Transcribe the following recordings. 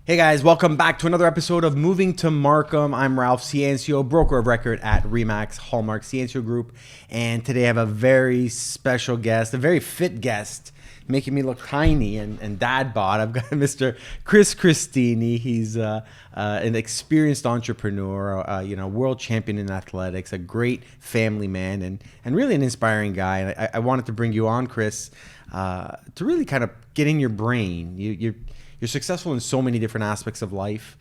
Hey guys, welcome back to another episode of Moving to Markham. I'm Ralph Ciancio, broker of record at Remax Hallmark Ciancio Group. And today I have a very special guest, a very fit guest, making me look tiny and dad bod. I've got Mr. Christini. He's an experienced entrepreneur, world champion in athletics, a great family man, and really an inspiring guy. And I wanted to bring you on, Chris, to really kind of get in your brain. You're successful in so many different aspects of life.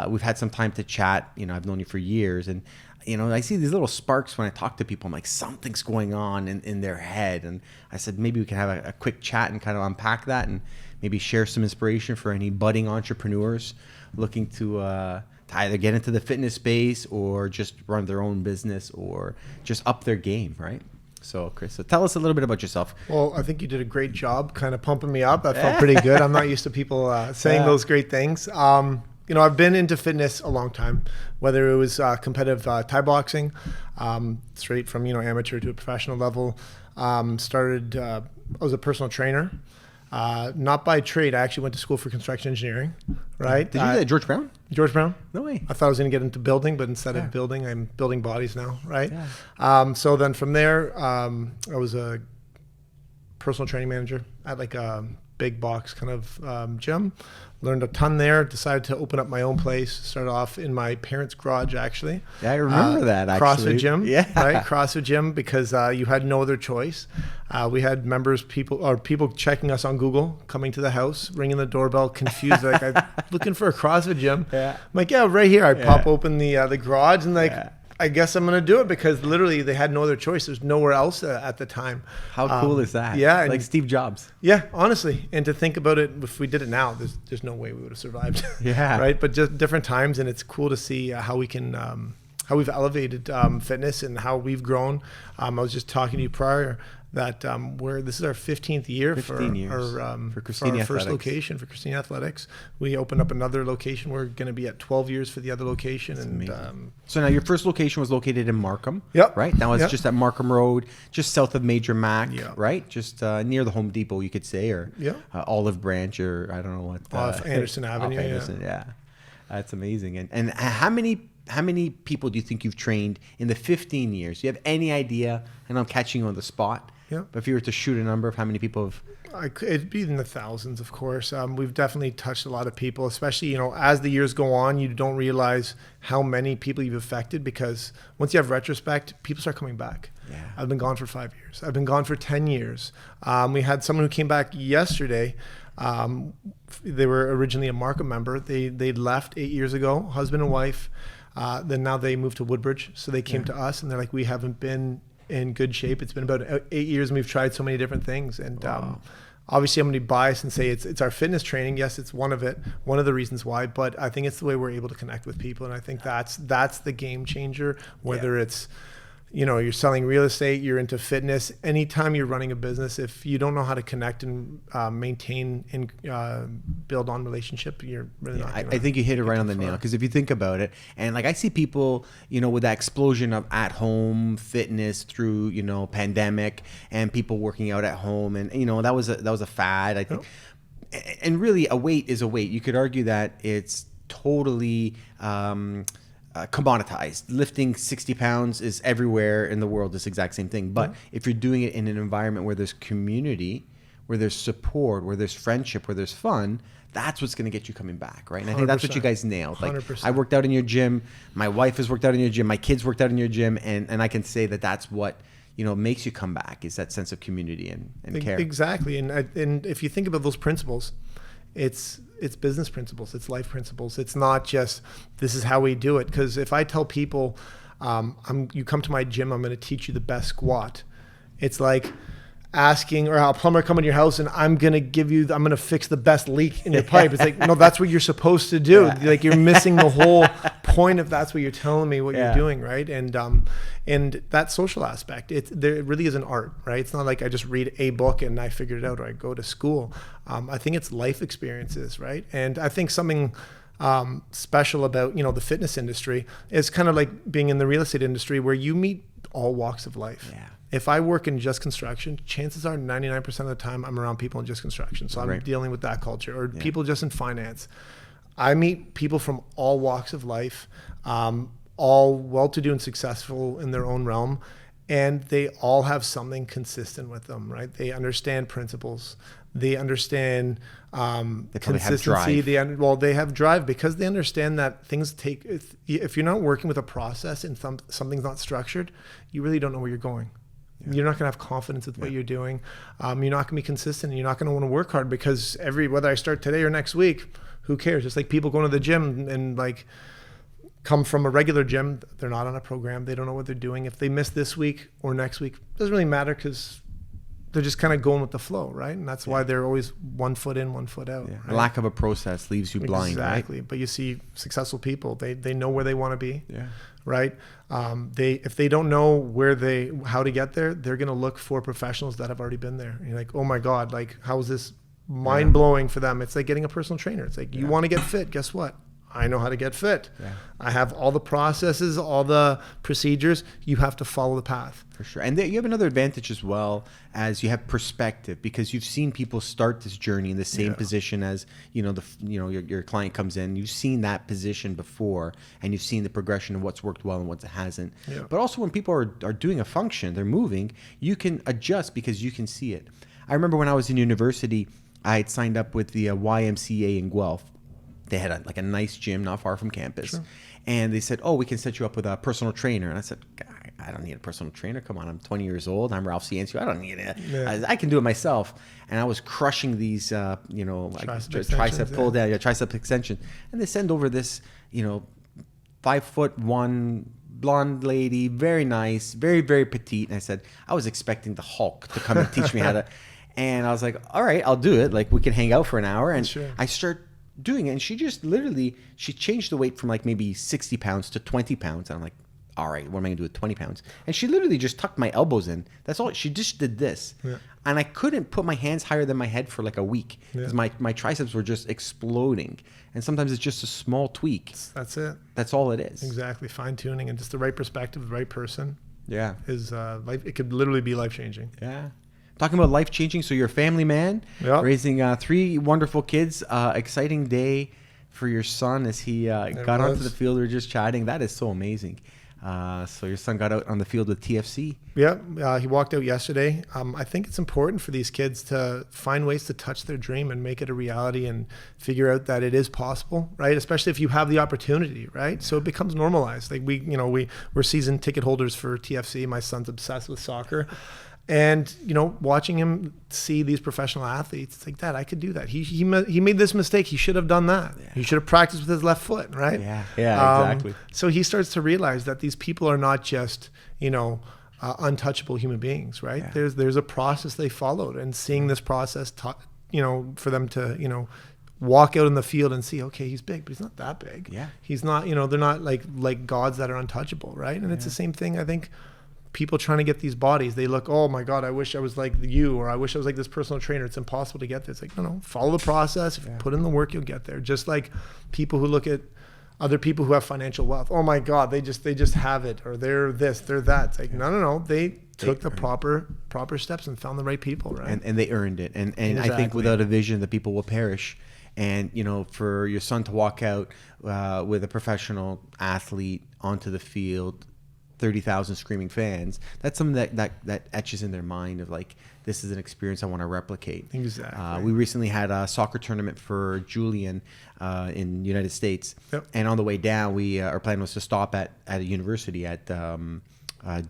We've had some time to chat. I've known you for years, and I see these little sparks when I talk to people. I'm like, something's going on in their head, and I said maybe we can have a quick chat and kind of unpack that, and maybe share some inspiration for any budding entrepreneurs looking to either get into the fitness space or just run their own business or just up their game, right? So, Chris, tell us a little bit about yourself. Well, I think you did a great job kind of pumping me up. I felt pretty good. I'm not used to people saying those great things. I've been into fitness a long time, whether it was competitive Thai boxing, straight from, amateur to a professional level. I was a personal trainer. Not by trade. I actually went to school for construction engineering, right? Did you do that at George Brown? George Brown? No way. I thought I was going to get into building, but instead of building, I'm building bodies now, right? Yeah. So then from there, I was a personal training manager at like a big box kind of gym. Learned a ton there. Decided to open up my own place. Started off in my parents' garage, actually. Yeah, I remember that, actually. CrossFit gym. Yeah. Right? CrossFit gym, because you had no other choice. We had people checking us on Google, coming to the house, ringing the doorbell, confused, like, I'm looking for a CrossFit gym. Yeah. I'm like, yeah, right here. I pop open the garage and I guess I'm going to do it, because literally they had no other choice. There's nowhere else at the time. How cool is that? Yeah. Like Steve Jobs. Yeah, honestly. And to think about it, if we did it now, there's no way we would have survived. Yeah. Right. But just different times. And it's cool to see how we can, how we've elevated fitness and how we've grown. I was just talking to you prior that this is our 15th year for Christini our first location for Christini Athletics. We opened up another location. We're going to be at 12 years for the other location. So now your first location was located in Markham, yep. Right? Now it's just at Markham Road, just south of Major Mac, right? Just near the Home Depot, you could say, or Olive Branch, or I don't know what. Off Anderson Avenue. Off Anderson, yeah. That's amazing. And how many people do you think you've trained in the 15 years? Do you have any idea? And I'm catching you on the spot. Yeah. But if you were to shoot a number of how many people have... It'd be in the thousands, of course. We've definitely touched a lot of people, especially, as the years go on, you don't realize how many people you've affected, because once you have retrospect, people start coming back. Yeah. I've been gone for 5 years. I've been gone for 10 years. We had someone who came back yesterday. They were originally a Markham member. They left 8 years ago, husband and wife. Then now they moved to Woodbridge. So they came to us and they're like, we haven't been in good shape. It's been about 8 years and we've tried so many different things. And obviously I'm going to be biased and say it's our fitness training. Yes, it's one of the reasons why, but I think it's the way we're able to connect with people. And I think that's the game changer, whether it's, you're selling real estate, you're into fitness, anytime you're running a business, if you don't know how to connect and maintain and build on relationship, you're really not. I think you hit it right on the nail, because if you think about it, and like I see people, with that explosion of at-home fitness through, pandemic, and people working out at home, and that was a fad, I think, and really a weight is a weight. You could argue that it's totally commoditized. Lifting 60 pounds is everywhere in the world, this exact same thing. But if you're doing it in an environment where there's community, where there's support, where there's friendship, where there's fun, that's what's going to get you coming back, right? And I think that's what you guys nailed. Like 100%. I worked out in your gym, my wife has worked out in your gym, my kids worked out in your gym, and I can say that that's what makes you come back, is that sense of community and care. Exactly. And if you think about those principles, it's business principles, it's life principles. It's not just this is how we do it. Because if I tell people, you come to my gym, I'm going to teach you the best squat. It's like asking, or a plumber come in your house and I'm going to fix the best leak in your pipe. It's like, no, that's what you're supposed to do. Yeah. Like you're missing the whole point if that's what you're telling me what you're doing, right? And that social aspect, it really is an art, right? It's not like I just read a book and I figured it out, or I go to school. I think it's life experiences, right? And I think something special about, the fitness industry is kind of like being in the real estate industry, where you meet all walks of life. Yeah. If I work in just construction, chances are 99% of the time I'm around people in just construction. So I'm dealing with that culture, or people just in finance. I meet people from all walks of life, all well-to-do and successful in their own realm, and they all have something consistent with them, right? They understand principles. They understand consistency. They have drive because they understand that things take. If you're not working with a process and something's not structured, you really don't know where you're going. Yeah. You're not going to have confidence with what you're doing. You're not going to be consistent. You're not going to want to work hard because whether I start today or next week, who cares? It's like people going to the gym and like come from a regular gym. They're not on a program. They don't know what they're doing. If they miss this week or next week, it doesn't really matter because they're just kind of going with the flow, right? And that's why they're always 1 foot in, 1 foot out. Yeah. Right? Lack of a process leaves you blind, exactly. Right? But you see successful people, they know where they want to be, yeah. right? If they don't know how to get there, they're going to look for professionals that have already been there. And you're like, oh my God, like how is this mind blowing for them? It's like getting a personal trainer. It's like, you want to get fit, guess what? I know how to get fit. Yeah. I have all the processes, all the procedures. You have to follow the path. For sure. And you have another advantage as well, as you have perspective, because you've seen people start this journey in the same position as, your client comes in. You've seen that position before, and you've seen the progression of what's worked well and what hasn't. Yeah. But also when people are doing a function, they're moving, you can adjust because you can see it. I remember when I was in university, I had signed up with the YMCA in Guelph. They had a nice gym not far from campus. Sure. And they said, oh, we can set you up with a personal trainer. And I said, I don't need a personal trainer. Come on, I'm 20 years old. I'm Ralph Ciencio. I don't need it. Yeah. I can do it myself. And I was crushing these, tricep pull down, tricep extension. And they send over this, 5'1" blonde lady, very nice, very, very petite. And I said, I was expecting the Hulk to come and teach me how to. And I was like, all right, I'll do it. Like, we can hang out for an hour. And I start doing it, and she just she changed the weight from like maybe 60 pounds to 20 pounds. And I'm like, all right, what am I gonna do with 20 pounds? And she literally just tucked my elbows in. That's all. She just did this. Yeah. And I couldn't put my hands higher than my head for like a week because my triceps were just exploding. And sometimes it's just a small tweak. That's it. That's all it is. Exactly. Fine tuning and just the right perspective, the right person. Yeah. Is life. It could literally be life changing. Yeah. Talking about life changing, so you're a family man, raising 3 wonderful kids. Exciting day for your son as he got onto the field. We were just chatting. That is so amazing. So your son got out on the field with TFC. Yeah, he walked out yesterday. I think it's important for these kids to find ways to touch their dream and make it a reality and figure out that it is possible, right? Especially if you have the opportunity, right? So it becomes normalized. Like we're season ticket holders for TFC. My son's obsessed with soccer. And, watching him see these professional athletes, it's like, Dad, I could do that. He made this mistake. He should have done that. Yeah. He should have practiced with his left foot, right? Yeah, exactly. So he starts to realize that these people are not just, untouchable human beings, right? Yeah. There's a process they followed, and seeing this process, for them to, walk out in the field and see, okay, he's big, but he's not that big. Yeah. He's not, they're not like gods that are untouchable, right? And it's the same thing, I think. People trying to get these bodies, they look, oh my God, I wish I was like you, or I wish I was like this personal trainer. It's impossible to get there. It's like, no, follow the process. If you put in the work, you'll get there. Just like people who look at other people who have financial wealth. Oh my God, they just have it, or they're this, they're that. It's like, no. They took the proper steps and found the right people, right? And they earned it. And exactly. I think without a vision, the people will perish. And, for your son to walk out with a professional athlete onto the field, 30,000 screaming fans, that's something that etches in their mind of like, this is an experience I want to replicate. Exactly. We recently had a soccer tournament for Julian in the United States. Yep. And on the way down, our plan was to stop at a university at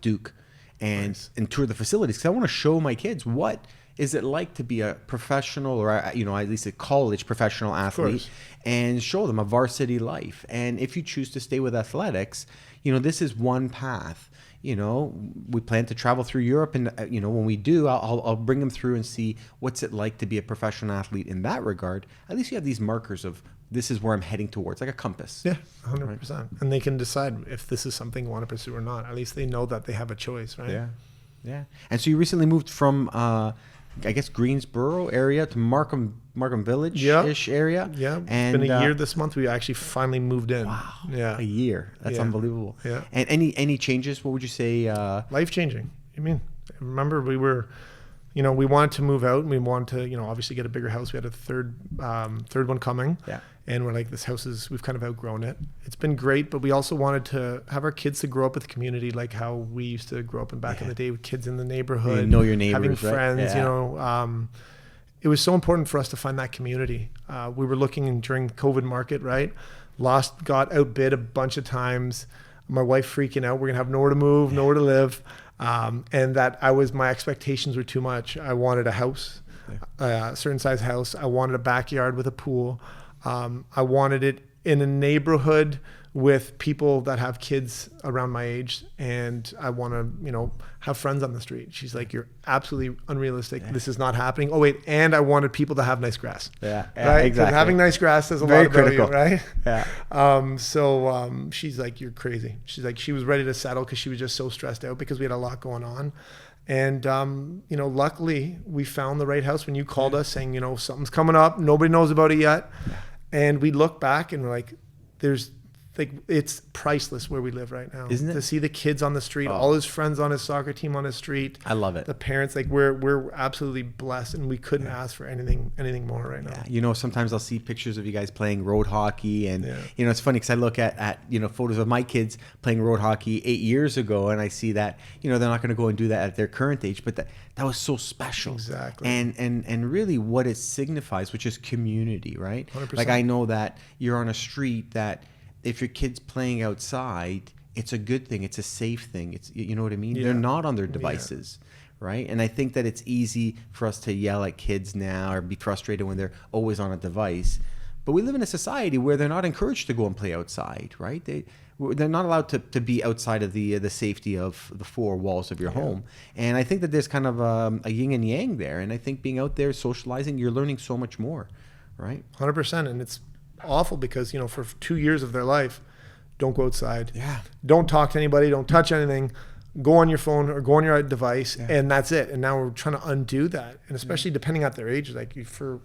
Duke and tour the facilities, because I want to show my kids what is it like to be a professional, or at least a college professional athlete, and show them a varsity life. And if you choose to stay with athletics, this is one path. We plan to travel through Europe, and when we do, I'll bring them through and see what's it like to be a professional athlete in that regard. At least you have these markers of, this is where I'm heading towards, like a compass. Yeah, 100%. Right? And they can decide if this is something they want to pursue or not. At least they know that they have a choice, right? Yeah. And so you recently moved from I guess Greensboro area to Markham Village-ish area. Yeah, it's been a year this month. We actually finally moved in. Wow. Yeah. A year. That's unbelievable. Yeah. And any changes? What would you say? Life-changing. I mean, remember we were, we wanted to move out, and we wanted to, obviously get a bigger house. We had a third one coming. Yeah. And we're like, we've kind of outgrown it. It's been great, but we also wanted to have our kids to grow up with the community, like how we used to grow up back in the day with kids in the neighborhood, you know your neighbors, having right? friends, it was so important for us to find that community. We were looking during COVID market, right? Got outbid a bunch of times. My wife freaking out. We're gonna have nowhere to move, nowhere to live. And that my expectations were too much. I wanted a house, a certain size house. I wanted a backyard with a pool. I wanted it in a neighborhood with people that have kids around my age, and I want to, have friends on the street. She's like, you're absolutely unrealistic. Yeah. This is not happening. Oh wait, and I wanted people to have nice grass. Yeah, right. Exactly. Having nice grass is very lot about critical, you, right? Yeah. So she's like, you're crazy. She's like, she was ready to settle because she was just so stressed out because we had a lot going on. And, luckily we found the right house when you called us saying, something's coming up. Nobody knows about it yet. Yeah. And we look back and we're like, it's priceless where we live right now. Isn't it? To see the kids on the street, all his friends on his soccer team on his street. I love it. The parents, we're absolutely blessed, and we couldn't ask for anything more right now. Sometimes I'll see pictures of you guys playing road hockey, and it's funny because I look at photos of my kids playing road hockey 8 years ago, and I see that they're not going to go and do that at their current age, but that was so special. Exactly. And really what it signifies, which is community, right? 100%. Like I know that you're on a street that if your kid's playing outside, it's a good thing. It's a safe thing. It's, you know what I mean? Yeah. They're not on their devices, right? And I think that it's easy for us to yell at kids now or be frustrated when they're always on a device. But we live in a society where they're not encouraged to go and play outside, right? They're not allowed to be outside of the safety of the four walls of your home. And I think that there's kind of a yin and yang there. And I think being out there socializing, you're learning so much more, right? 100%. And it's awful because for 2 years of their life, don't go outside, don't talk to anybody, don't touch anything, go on your phone or go on your device, and that's it. And now we're trying to undo that, and especially depending on their age, like for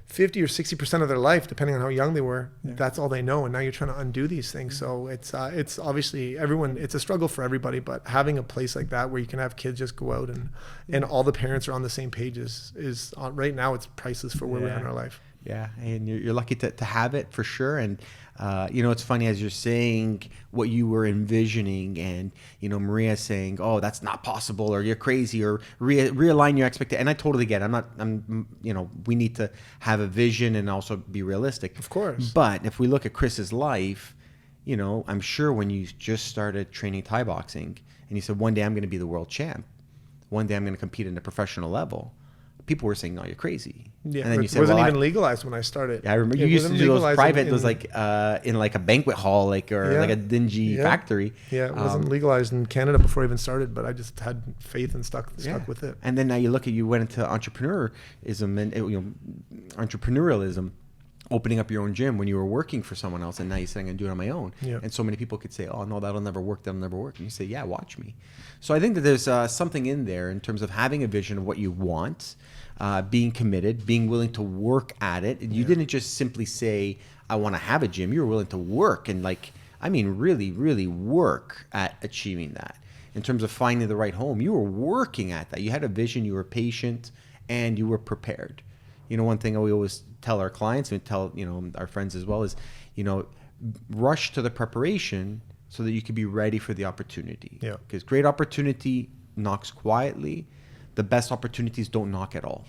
50 or 60% of their life, depending on how young they were, that's all they know. And now you're trying to undo these things. So it's obviously it's a struggle for everybody, but having a place like that where you can have kids just go out and all the parents are on the same page is right now it's priceless for where we are in our life. Yeah, and you're lucky to have it for sure. And it's funny as you're saying what you were envisioning, and Maria's saying, "Oh, that's not possible," or "You're crazy," or realign your expectations. And I totally get it. We need to have a vision and also be realistic, of course. But if we look at Chris's life, I'm sure when you just started training Thai boxing, and you said, "One day I'm going to be the world champ. One day I'm going to compete in a professional level." People were saying, "No, you're crazy." Yeah, and then you said, wasn't even legalized when I started. Yeah, I remember you used to do those private, those in like a banquet hall, like a dingy factory. Yeah, it wasn't legalized in Canada before I even started, but I just had faith and stuck with it. And then now you went into entrepreneurism and entrepreneurialism, opening up your own gym when you were working for someone else, and now you're saying, "I'm doing it on my own." Yeah. And so many people could say, "Oh no, that'll never work. And you say, "Yeah, watch me." So I think that there's something in there in terms of having a vision of what you want. Being committed, being willing to work at it. You didn't just simply say, "I want to have a gym." You were willing to work and really, really work at achieving that. In terms of finding the right home, you were working at that. You had a vision, you were patient, and you were prepared. One thing we always tell our clients and tell our friends as well is, rush to the preparation so that you can be ready for the opportunity. Yeah. Because great opportunity knocks quietly. The best opportunities don't knock at all.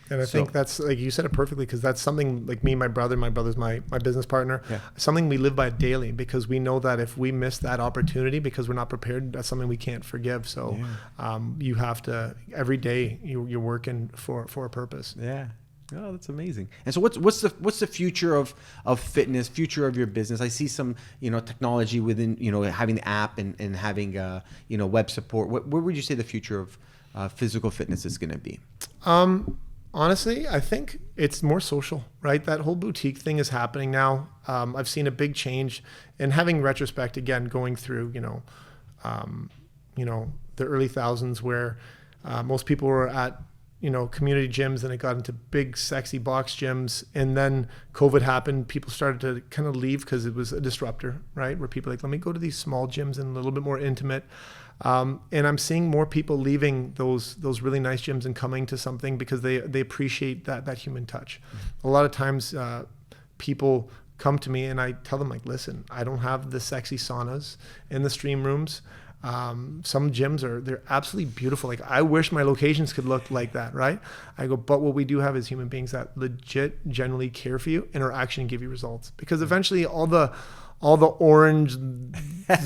And I think that's, like you said it perfectly, because that's something like me and my brother's my business partner, something we live by daily, because we know that if we miss that opportunity because we're not prepared, that's something we can't forgive. So you have to, every day you're working for a purpose. Yeah. Oh, that's amazing. And so what's the future of fitness, future of your business? I see some, technology within, having the app and having, web support. What would you say the future of physical fitness is going to be? Honestly, I think it's more social, right? That whole boutique thing is happening now. I've seen a big change, and having retrospect again, going through, the early thousands where most people were at, community gyms, and it got into big, sexy box gyms. And then COVID happened. People started to kind of leave because it was a disruptor, right? Where people are like, let me go to these small gyms and a little bit more intimate. And I'm seeing more people leaving those really nice gyms and coming to something because they appreciate that human touch. A lot of times people come to me and I tell them, like, listen, I don't have the sexy saunas in the stream rooms. Some gyms they're absolutely beautiful. Like, I wish my locations could look like that, right? I go, but what we do have is human beings that legit generally care for you and are actually give you results. Because eventually all the orange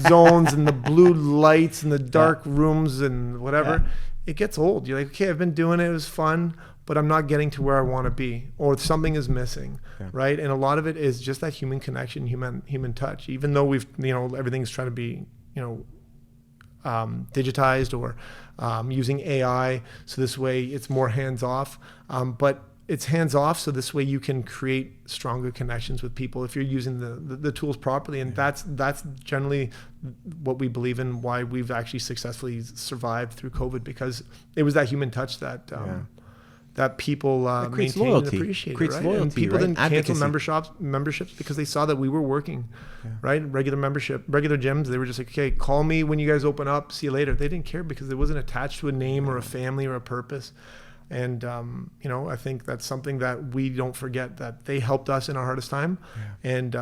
zones and the blue lights and the dark rooms and whatever, it gets old. You're like, okay, I've been doing it. It was fun, but I'm not getting to where I want to be, or something is missing, right? And a lot of it is just that human connection, human touch. Even though everything's trying to be, digitized or using AI, so this way it's more hands off. But it's hands off, so this way you can create stronger connections with people if you're using the tools properly. And that's generally what we believe in, why we've actually successfully survived through COVID, because it was that human touch that that people maintain loyalty. and appreciate. Creates right? loyalty, And people right? didn't cancel memberships because they saw that we were working, right? Regular gyms, they were just like, okay, call me when you guys open up, see you later. They didn't care because it wasn't attached to a name or a family or a purpose. And, I think that's something that we don't forget, that they helped us in our hardest time. And,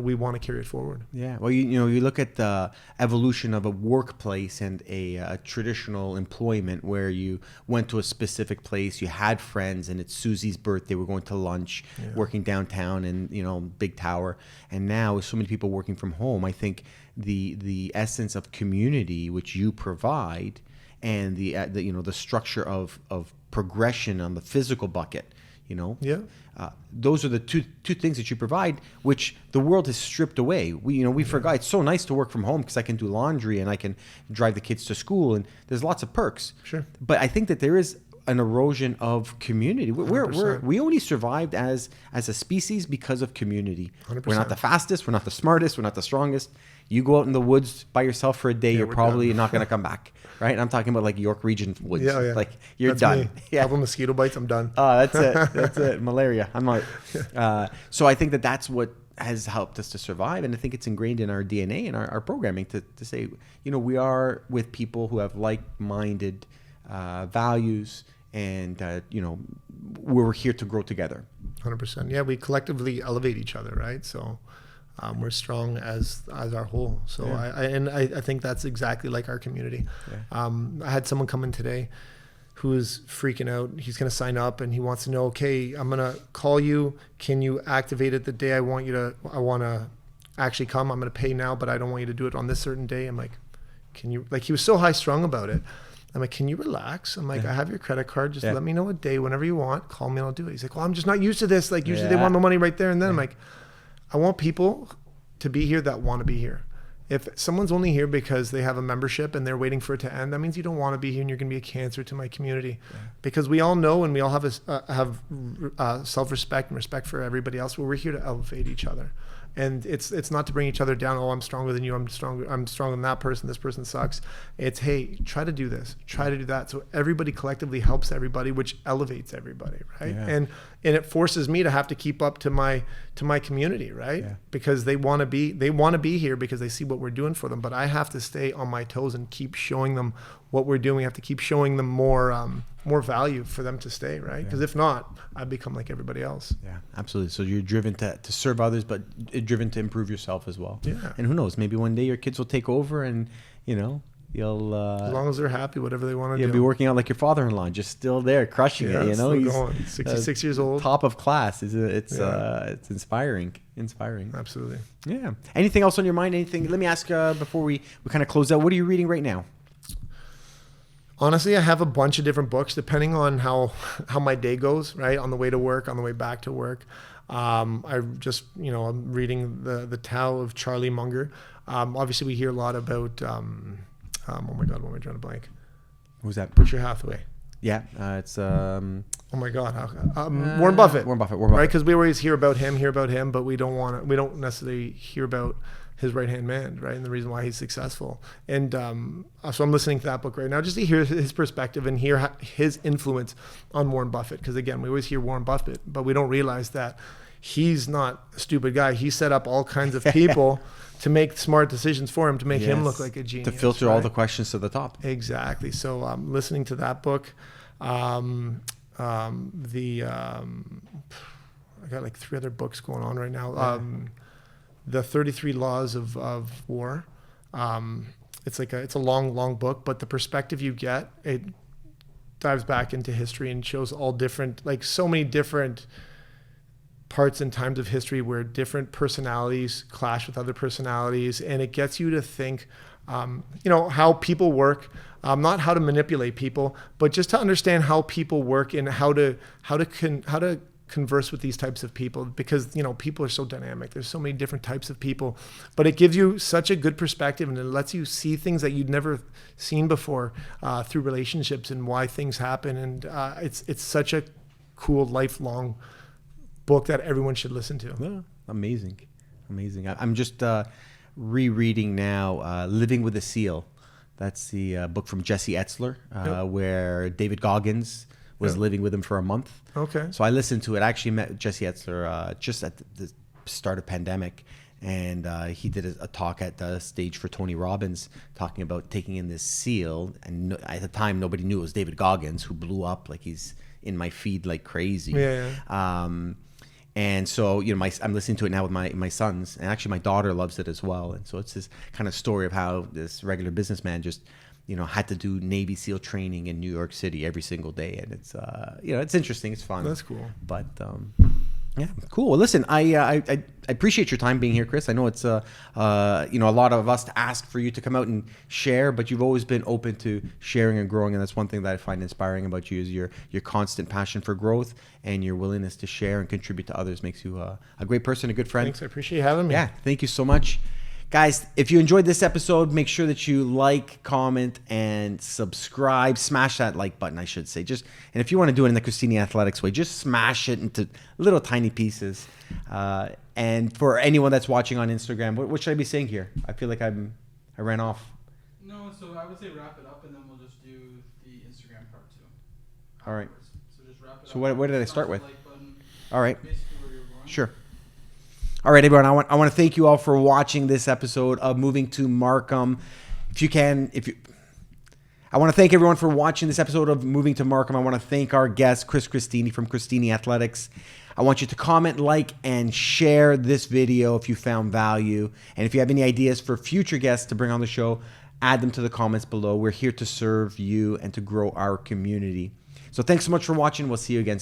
we want to carry it forward. Yeah. Well, you look at the evolution of a workplace and a traditional employment where you went to a specific place, you had friends, and it's Susie's birthday, we're going to lunch, working downtown and, big tower. And now with so many people working from home, I think the essence of community, which you provide, and the structure of progression on the physical bucket, those are the two things that you provide, which the world has stripped away. We forgot. It's so nice to work from home because I can do laundry and I can drive the kids to school, and there's lots of perks. Sure. But I think that there is an erosion of community. We only survived as a species because of community. 100%. We're not the fastest, we're not the smartest, we're not the strongest. You go out in the woods by yourself for a day, you're probably not going to come back, right? And I'm talking about like York Region woods. Like you're that's done. Me. Couple mosquito bites, I'm done. Oh, that's it. Malaria. I'm not. So I think that's what has helped us to survive, and I think it's ingrained in our DNA and our programming to say, we are with people who have like-minded values, and we're here to grow together. 100%. Yeah, we collectively elevate each other, right? So we're strong as our whole. So I think that's exactly like our community. I had someone come in today who is freaking out. He's going to sign up and he wants to know, okay, I'm going to call you. Can you activate it the day I want to actually come? I'm going to pay now, but I don't want you to do it on this certain day. I'm like, can you, like, he was so high strung about it. I'm like, can you relax? I'm like, I have your credit card. Just let me know a day whenever you want. Call me and I'll do it. He's like, well, I'm just not used to this. Like, usually they want my money right there and then. I'm like, I want people to be here that want to be here. If someone's only here because they have a membership and they're waiting for it to end, that means you don't want to be here and you're going to be a cancer to my community. Because we all know and we all have self-respect and respect for everybody else. We're here to elevate each other. And it's not to bring each other down. Oh, I'm stronger than you. I'm stronger than that person. This person sucks. It's, hey, try to do this. Try to do that. So everybody collectively helps everybody, which elevates everybody, right? Yeah. And it forces me to have to keep up to my community, right? Yeah. Because they want to be here because they see what we're doing for them. But I have to stay on my toes and keep showing them what we're doing. We have to keep showing them more value for them to stay, right? Because if not, I become like everybody else. Yeah, absolutely. So you're driven to serve others, but driven to improve yourself as well. Yeah. And who knows, maybe one day your kids will take over and, you'll... as long as they're happy, whatever they want to do. You'll be working out like your father-in-law, just still there, crushing it, He's going. 66 years old. Top of class. It's inspiring. Absolutely. Yeah. Anything else on your mind? Anything? Let me ask before we kind of close out, what are you reading right now? Honestly, I have a bunch of different books depending on how my day goes, right? On the way to work, on the way back to work. I just, I'm reading the Tao of Charlie Munger. Obviously, we hear a lot about, oh my God, what am I trying to blank? Who's that? Berkshire Hathaway. Yeah, it's... oh my God, Warren Buffett. Warren Buffett. Right, because we always hear about him, but we don't necessarily hear about his right-hand man, right? And the reason why he's successful. And so I'm listening to that book right now just to hear his perspective and hear his influence on Warren Buffett. Because again, we always hear Warren Buffett, but we don't realize that he's not a stupid guy. He set up all kinds of people to make smart decisions for him, to make him look like a genius. To filter all the questions to the top. Exactly. So I'm listening to that book. I got like 3 other books going on right now. The 33 Laws of War. It's a long book, but the perspective you get, it dives back into history and shows all different, like so many different parts and times of history where different personalities clash with other personalities, and it gets you to think, how people work, not how to manipulate people, but just to understand how people work and how to converse with these types of people, because people are so dynamic. There's so many different types of people, but it gives you such a good perspective, and it lets you see things that you'd never seen before through relationships and why things happen. And it's such a cool lifelong book that everyone should listen to. Yeah, amazing. I'm just rereading now Living with a Seal. That's the book from Jesse Etzler, where David Goggins was living with him for a month. Okay. So I listened to it. I actually met Jesse Etzler just at the start of pandemic, and he did a talk at the stage for Tony Robbins, talking about taking in this seal. And at the time, nobody knew it was David Goggins, who blew up. Like, he's in my feed like crazy. Yeah. And so, I'm listening to it now with my sons, and actually my daughter loves it as well. And so it's this kind of story of how this regular businessman just, had to do Navy SEAL training in New York City every single day. And it's, it's interesting. It's fun. That's cool. But, yeah, cool. Well, listen, I appreciate your time being here, Chris. I know it's a lot of us to ask for you to come out and share, but you've always been open to sharing and growing, and that's one thing that I find inspiring about you is your constant passion for growth and your willingness to share and contribute to others makes you a great person, a good friend. Thanks, I appreciate you having me. Yeah, thank you so much. Guys, if you enjoyed this episode, make sure that you like, comment, and subscribe. Smash that like button, I should say. And if you want to do it in the Christini Athletics way, just smash it into little tiny pieces. And for anyone that's watching on Instagram, what should I be saying here? I feel like I ran off. No, so I would say wrap it up, and then we'll just do the Instagram part too. All right. So just wrap it up. So what did I start with? Like button, all right. basically where you're going. Sure. All right, everyone. I want to thank you all for watching this episode of Moving to Markham. I want to thank everyone for watching this episode of Moving to Markham. I want to thank our guest, Christini from Christini Athletics. I want you to comment, like, and share this video if you found value. And if you have any ideas for future guests to bring on the show, add them to the comments below. We're here to serve you and to grow our community. So thanks so much for watching. We'll see you again soon.